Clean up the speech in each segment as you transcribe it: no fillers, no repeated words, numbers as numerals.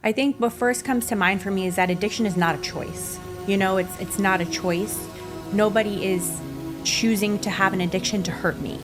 I think what first comes to mind for me is that addiction is not a choice. It's not a choice. Nobody is choosing to have an addiction to hurt me.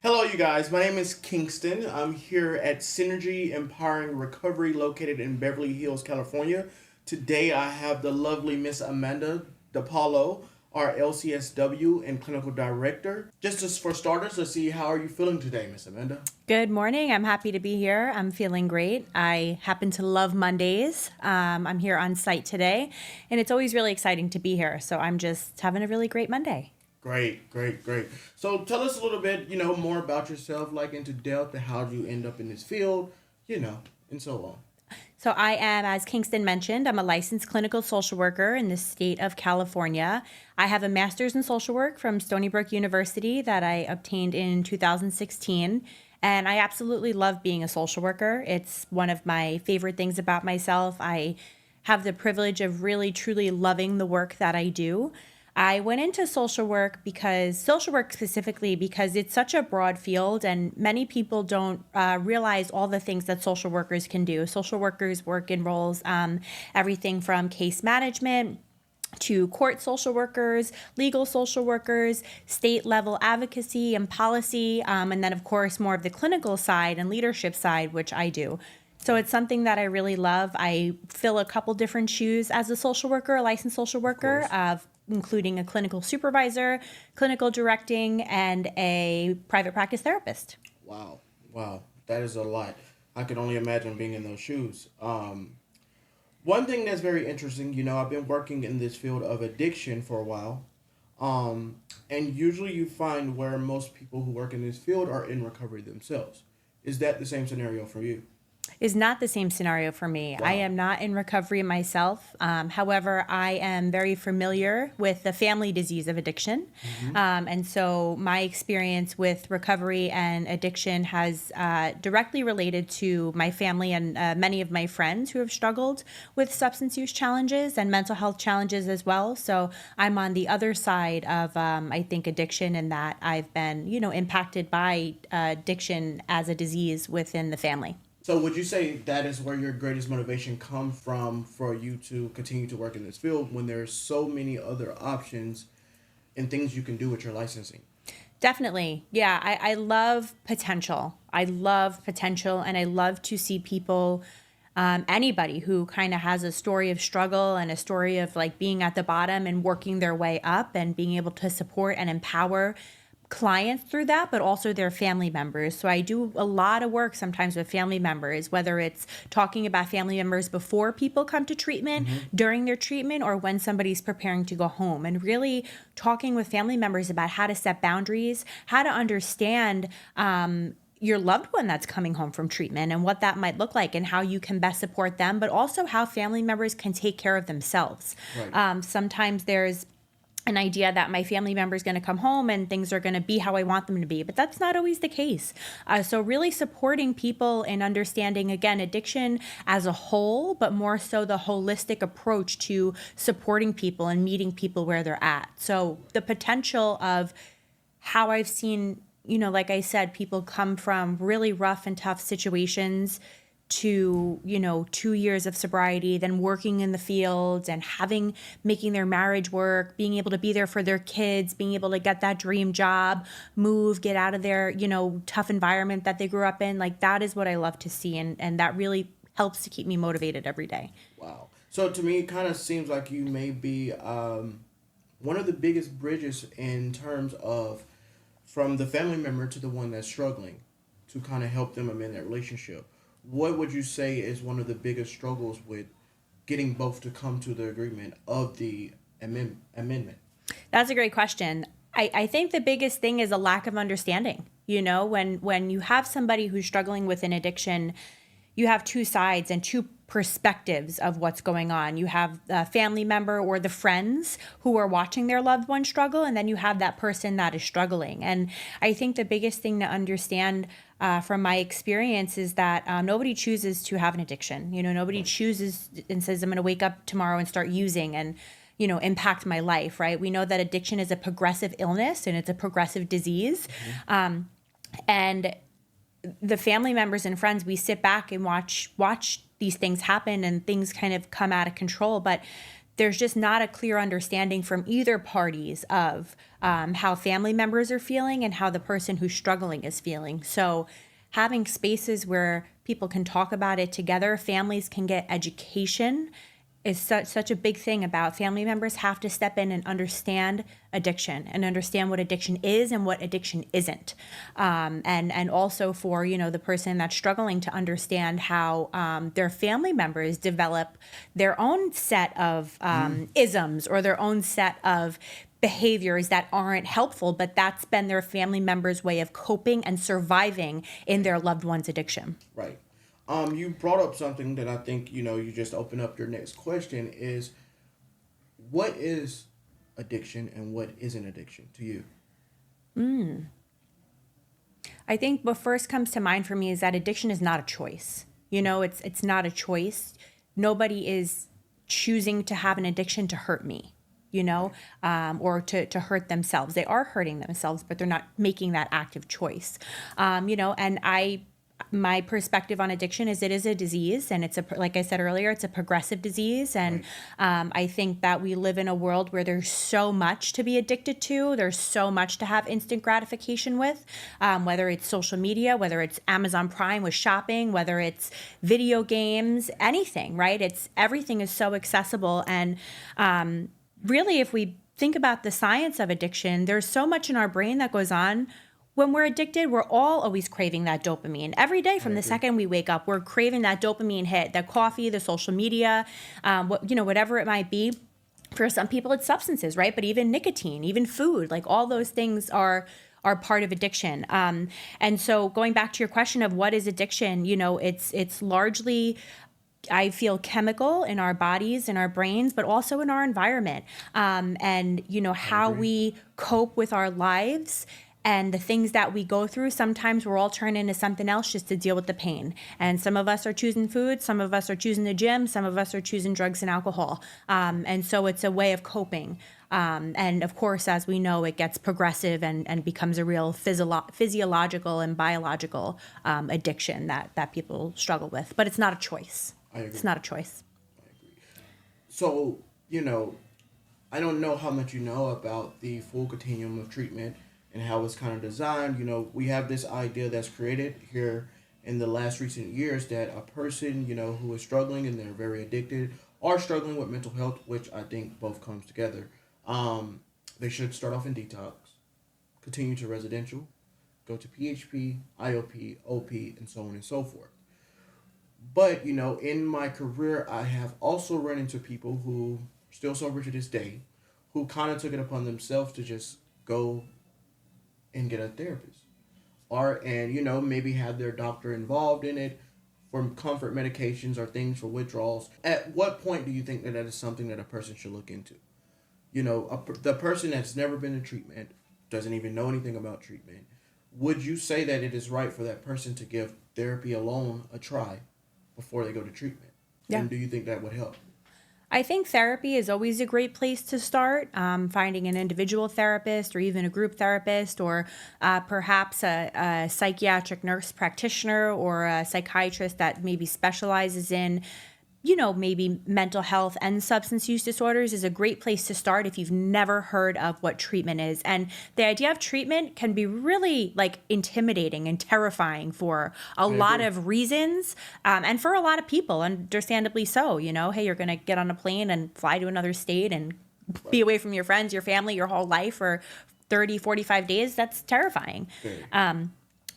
Hello, you guys. My name is Kingston. I'm here at Synergy Empowering Recovery, located in Beverly Hills, California. Today, I have the lovely Miss Amanda DePaulo, our LCSW and clinical director. For starters, let's see, how are you feeling today, Miss Amanda? Good morning. I'm happy to be here. I'm feeling great. I happen to love Mondays. I'm here on site today, and it's always really exciting to be here. So I'm just having a really great Monday. Great, great, great. So tell us a little bit, more about yourself, like into depth, and how did you end up in this field, and so on. So I am, as Kingston mentioned, I'm a licensed clinical social worker in the state of California. I have a master's in social work from Stony Brook University that I obtained in 2016. And I absolutely love being a social worker. It's one of my favorite things about myself. I have the privilege of really, truly loving the work that I do. I went into social work specifically, because it's such a broad field and many people don't realize all the things that social workers can do. Social workers work in roles, everything from case management to court social workers, legal social workers, state level advocacy and policy, and then of course more of the clinical side and leadership side, which I do. So it's something that I really love. I fill a couple different shoes as a social worker, a licensed social worker, including a clinical supervisor, clinical directing, and a private practice therapist. Wow, wow, that is a lot. I can only imagine being in those shoes. One thing that's very interesting, I've been working in this field of addiction for a while. And usually you find where most people who work in this field are in recovery themselves. Is that the same scenario for you? Is not the same scenario for me. I Wow. am not in recovery myself. However, I am very familiar with the family disease of addiction. And so my experience with recovery and addiction has directly related to my family and many of my friends who have struggled with substance use challenges and mental health challenges as well. So I'm on the other side of, I think, addiction, in that I've been, impacted by addiction as a disease within the family. So would you say that is where your greatest motivation come from for you to continue to work in this field when there's so many other options and things you can do with your licensing? Definitely. Yeah, I love potential. I love potential, and I love to see people, anybody who kind of has a story of struggle and a story of like being at the bottom and working their way up and being able to support and empower clients through that, but also their family members. So I do a lot of work sometimes with family members, whether it's talking about family members before people come to treatment, during their treatment, or when somebody's preparing to go home, and really talking with family members about how to set boundaries, how to understand your loved one that's coming home from treatment and what that might look like and how you can best support them, but also how family members can take care of themselves. Right. Sometimes there's an idea that my family member is going to come home and things are going to be how I want them to be, but that's not always the case. So really supporting people in understanding, again, addiction as a whole, but more so the holistic approach to supporting people and meeting people where they're at. So the potential of how I've seen, like I said, people come from really rough and tough situations to 2 years of sobriety, then working in the field and making their marriage work, being able to be there for their kids, being able to get that dream job, move, get out of their tough environment that they grew up in. Like, that is what I love to see, and that really helps to keep me motivated every day. Wow. So to me, it kind of seems like you may be one of the biggest bridges in terms of from the family member to the one that's struggling to kind of help them amend that relationship. What would you say is one of the biggest struggles with getting both to come to the agreement of the amendment? That's a great question. I think the biggest thing is a lack of understanding. When you have somebody who's struggling with an addiction, you have two sides and two perspectives of what's going on. You have the family member or the friends who are watching their loved one struggle, and then you have that person that is struggling. And I think the biggest thing to understand from my experience is that nobody chooses to have an addiction. Nobody chooses and says, I'm going to wake up tomorrow and start using. And impact my life, right? We know that addiction is a progressive illness and it's a progressive disease. And the family members and friends, we sit back and watch these things happen and things kind of come out of control, but there's just not a clear understanding from either parties of how family members are feeling and how the person who's struggling is feeling. So having spaces where people can talk about it together, families can get education, is such a big thing. About family members have to step in and understand addiction and understand what addiction is and what addiction isn't, and also for the person that's struggling to understand how their family members develop their own set of isms or their own set of behaviors that aren't helpful, but that's been their family members' way of coping and surviving in their loved one's addiction. Right. You brought up something that I think, you just opened up your next question is, what is addiction and what isn't addiction to you? I think what first comes to mind for me is that addiction is not a choice. It's not a choice. Nobody is choosing to have an addiction to hurt me, or to hurt themselves. They are hurting themselves, but they're not making that active choice. And my perspective on addiction is it is a disease, and like I said earlier, it's a progressive disease. And I think that we live in a world where there's so much to be addicted to. There's so much to have instant gratification with, whether it's social media, whether it's Amazon Prime with shopping, whether it's video games, anything, right? Everything is so accessible. And really, if we think about the science of addiction, there's so much in our brain that goes on. When we're addicted, we're all always craving that dopamine. Every day from the second we wake up, we're craving that dopamine hit, that coffee, the social media, whatever it might be. For some people, it's substances, right? But even nicotine, even food, like all those things are part of addiction. And so going back to your question of what is addiction, it's largely, I feel, chemical in our bodies, in our brains, but also in our environment. And how we cope with our lives and the things that we go through. Sometimes we're all turned into something else just to deal with the pain. And some of us are choosing food, some of us are choosing the gym, some of us are choosing drugs and alcohol. And so it's a way of coping. And of course, as we know, it gets progressive and becomes a real physiological and biological addiction that people struggle with. But it's not a choice. I agree. It's not a choice. I agree. So, I don't know how much you know about the full continuum of treatment and how it's kind of designed. We have this idea that's created here in the last recent years that a person, who is struggling and they're very addicted or struggling with mental health, which I think both comes together, they should start off in detox, continue to residential, go to PHP, IOP, OP, and so on and so forth. But, in my career, I have also run into people who are still sober to this day, who kind of took it upon themselves to just go and get a therapist, and maybe have their doctor involved in it for comfort medications or things for withdrawals. At what point do you think that is something that a person should look into? The person that's never been in treatment, doesn't even know anything about treatment, would you say that it is right for that person to give therapy alone a try before they go to treatment? Yeah. And do you think that would help? I think therapy is always a great place to start, finding an individual therapist or even a group therapist, or perhaps a psychiatric nurse practitioner or a psychiatrist that maybe specializes in maybe mental health and substance use disorders is a great place to start if you've never heard of what treatment is. And the idea of treatment can be really intimidating and terrifying for a lot of reasons, and for a lot of people, understandably so. Hey, you're going to get on a plane and fly to another state and be away from your friends, your family, your whole life for 30, 45 days. That's terrifying.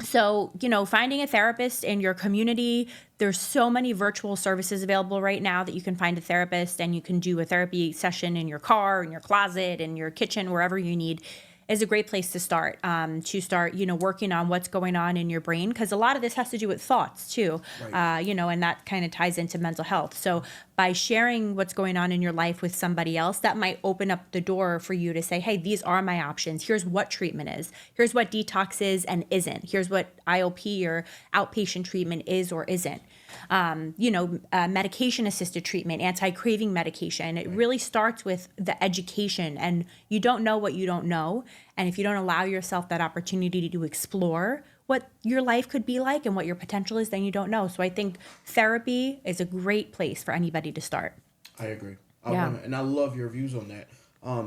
So, finding a therapist in your community, there's so many virtual services available right now that you can find a therapist, and you can do a therapy session in your car, in your closet, in your kitchen, wherever you need. is a great place to start, working on what's going on in your brain. Because a lot of this has to do with thoughts too, Right. and that kind of ties into mental health. So by sharing what's going on in your life with somebody else, that might open up the door for you to say, hey, these are my options. Here's what treatment is. Here's what detox is and isn't. Here's what IOP or outpatient treatment is or isn't. Medication assisted treatment, anti-craving medication. It really starts with the education, and you don't know what you don't know. And if you don't allow yourself that opportunity to explore what your life could be like and what your potential is, then you don't know. So I think therapy is a great place for anybody to start. I agree. Yeah. And I love your views on that.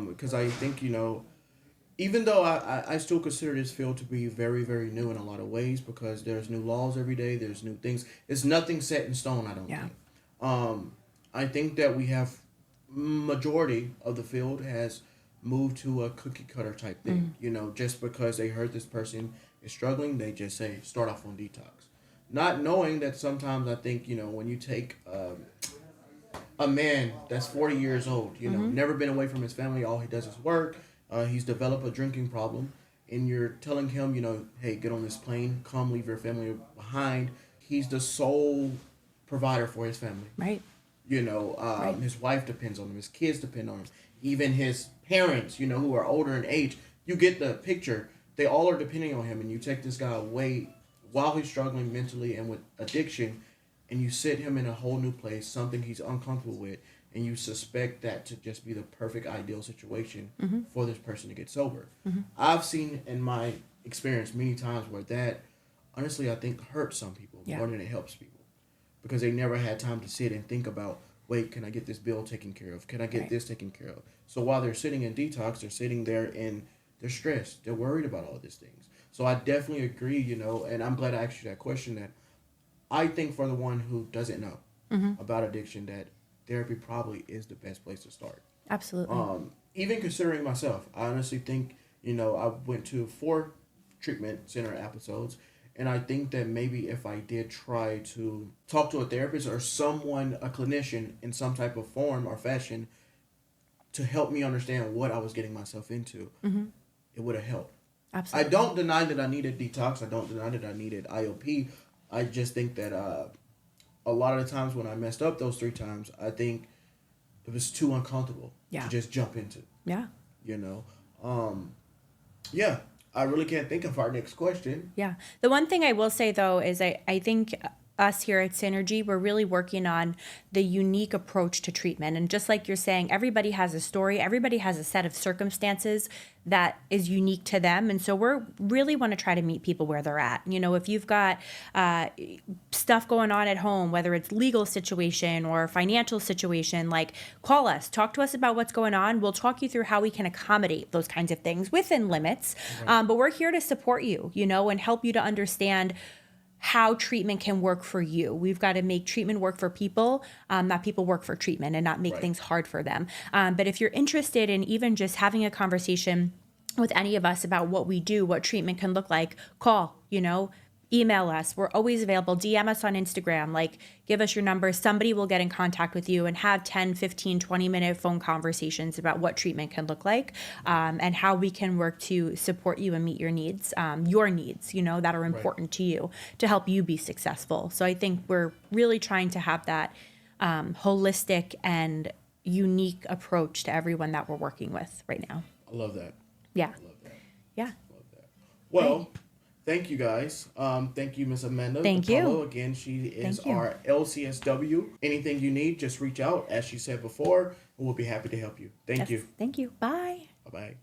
Because I think, even though I still consider this field to be very, very new in a lot of ways, because there's new laws every day, there's new things. It's nothing set in stone, I don't Yeah. think. I think that we have majority of the field has moved to a cookie cutter type thing. Just because they heard this person is struggling, they just say start off on detox, not knowing that sometimes I think when you take a man that's 40 years old, never been away from his family, all he does is work. He's developed a drinking problem, and you're telling him, hey, get on this plane, come, leave your family behind. He's the sole provider for his family. Right. Right. His wife depends on him, his kids depend on him, even his parents, who are older in age. You get the picture. They all are depending on him, and you take this guy away while he's struggling mentally and with addiction, and you sit him in a whole new place, something he's uncomfortable with, and you suspect that to just be the perfect ideal situation for this person to get sober. I've seen in my experience many times where that, honestly, I think hurts some people more than it helps people, because they never had time to sit and think about, wait, can I get this bill taken care of? Can I get this taken care of? So while they're sitting in detox, they're sitting there and they're stressed. They're worried about all these things. So I definitely agree, and I'm glad I asked you that question. That I think for the one who doesn't know about addiction, that therapy probably is the best place to start. Absolutely. Even considering myself, I honestly think, I went to 4 treatment center episodes, and I think that maybe if I did try to talk to a therapist or someone, a clinician in some type of form or fashion, to help me understand what I was getting myself into, it would have helped. Absolutely. I don't deny that I needed detox. I don't deny that I needed IOP. I just think that a lot of the times when I messed up those 3 times, I think it was too uncomfortable to just jump into. Yeah. Yeah. I really can't think of our next question. Yeah. The one thing I will say, though, is I think us here at Synergy, we're really working on the unique approach to treatment. And just like you're saying, everybody has a story. Everybody has a set of circumstances that is unique to them. And so we're really want to try to meet people where they're at. If you've got stuff going on at home, whether it's legal situation or financial situation, like call us, talk to us about what's going on. We'll talk you through how we can accommodate those kinds of things within limits. Right. But we're here to support you, and help you to understand how treatment can work for you. We've got to make treatment work for people, not people work for treatment, and not make things hard for them. But if you're interested in even just having a conversation with any of us about what we do, what treatment can look like, call, email us. We're always available. DM us on Instagram, give us your number. Somebody will get in contact with you and have 10, 15, 20-minute phone conversations about what treatment can look like, and how we can work to support you and meet your needs, that are important to you, to help you be successful. So I think we're really trying to have that holistic and unique approach to everyone that we're working with right now. I love that. Yeah. I love that. Yeah. Love that. Well, thank you guys. Thank you, Miss Amanda. Thank you. Again, she is our LCSW. Anything you need, just reach out, as she said before, and we'll be happy to help you. Thank you. Thank you. Bye. Bye-bye.